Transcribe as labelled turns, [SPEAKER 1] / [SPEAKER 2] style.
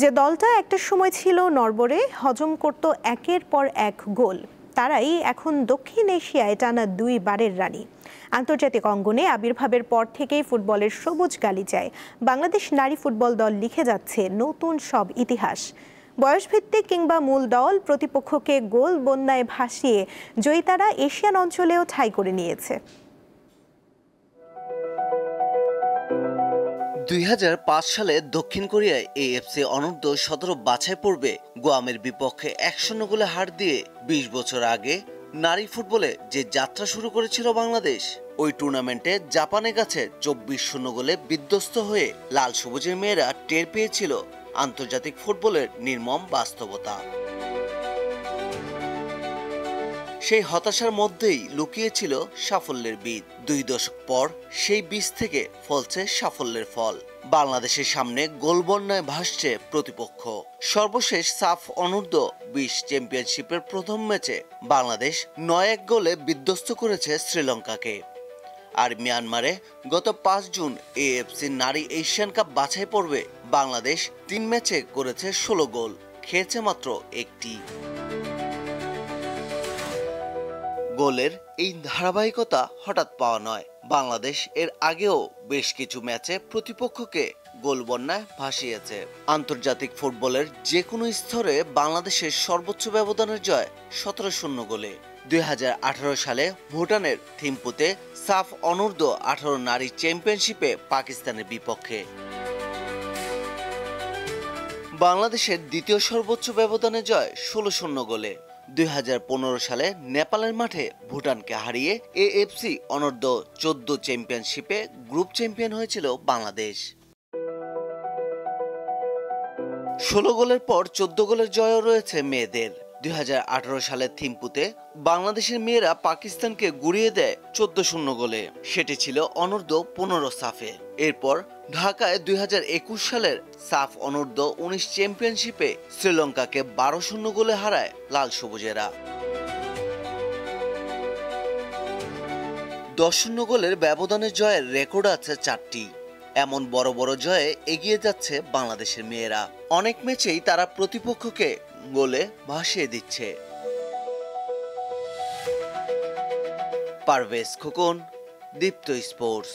[SPEAKER 1] যে দলটা একটা সময় ছিল নড়বড়ে, হজম করত একের পর এক গোল, তারাই এখন দক্ষিণ এশিয়ায় টানা 2 বারের রানী। আন্তর্জাতিক অঙ্গনে আবির্ভাবের পর থেকেই ফুটবলের সবুজ গালিচায় বাংলাদেশ নারী ফুটবল দল লিখে যাচ্ছে নতুন সব ইতিহাস। বয়সভিত্তিক কিংবা মূল দল প্রতিপক্ষকে গোল বন্যায় ভাসিয়ে জয়িতারা এশিয়ান অঞ্চলেও ঠাঁই করে নিয়েছে।
[SPEAKER 2] 2005 সালে দক্ষিণ কোরিয়ায় এএফসি অনূর্ধ্ব-17 বাছাই পর্বে গুয়ামের বিপক্ষে 1-0 গোলে হার দিয়ে 20 বছর আগে নারী ফুটবলে যে যাত্রা শুরু করেছিল বাংলাদেশ, ওই টুর্নামেন্টে জাপানের কাছে 24-0 গোলে বিধ্বস্ত হয়ে লাল সবুজের মেয়েরা টের পেয়েছিল আন্তর্জাতিক ফুটবলের নির্মম বাস্তবতা। সেই হতাশার মধ্যেই লুকিয়েছিল সাফল্যের বীজ। 2 দশক পর সেই বীজ থেকে ফলছে সাফল্যের ফল। বাংলাদেশের সামনে গোলবন্যায় ভাসছে প্রতিপক্ষ। সর্বশেষ সাফ অনূর্ধ্ব-20 চ্যাম্পিয়নশিপের প্রথম ম্যাচে বাংলাদেশ 9-1 গোলে বিধ্বস্ত করেছে শ্রীলঙ্কাকে। আর মিয়ানমারে গত 5 জুন এএফসি নারী এশিয়ান কাপ বাছাই পর্বে বাংলাদেশ 3 ম্যাচে করেছে 16 গোল, খেয়েছে মাত্র একটি। গোলের এই ধারাবাহিকতা হঠাৎ পাওয়া নয়। বাংলাদেশ এর আগেও বেশ কিছু ম্যাচে প্রতিপক্ষকে গোল বন্যায় ভাসিয়েছে। আন্তর্জাতিক ফুটবলের যে কোনো স্তরে বাংলাদেশের সর্বোচ্চ ব্যবধানের জয় 17-0 গোলে। 2018 সালে ভুটানের থিম্পুতে সাফ অনূর্ধ্ব-18 নারী চ্যাম্পিয়নশিপে পাকিস্তানের বিপক্ষে। বাংলাদেশের দ্বিতীয় সর্বোচ্চ ব্যবধানে জয় 16-0 গোলে। 2015 সালে নেপালের মাঠে ভুটানকে হারিয়ে এএফসি অনূর্ধ্ব-14 চ্যাম্পিয়নশিপে গ্রুপ চ্যাম্পিয়ন হয়েছিল বাংলাদেশ। 16 গোলের পর 14 গোলের জয়ও রয়েছে মেয়েদের। 2018 সালে থিম্পুতে বাংলাদেশের মেয়েরা পাকিস্তানকে গুড়িয়ে দেয় 14-0 গোলে। সেটি ছিল অনূর্ধ্ব-15 সাফে। এরপর ঢাকায় 2021 সালের সাফ অনূর্ধ্ব-19 চ্যাম্পিয়নশিপে শ্রীলঙ্কাকে 12-0 গোলে হারায় লাল সবুজেরা। 10-0 গোলের ব্যবধানে জয়ের রেকর্ড আছে 4টি। এমন বড় বড় জয়ে এগিয়ে যাচ্ছে বাংলাদেশের মেয়েরা। অনেক ম্যাচেই তারা প্রতিপক্ষকে গোলে ভাসিয়ে দিচ্ছে। পারভেজ খোকন, দীপ্ত স্পোর্টস।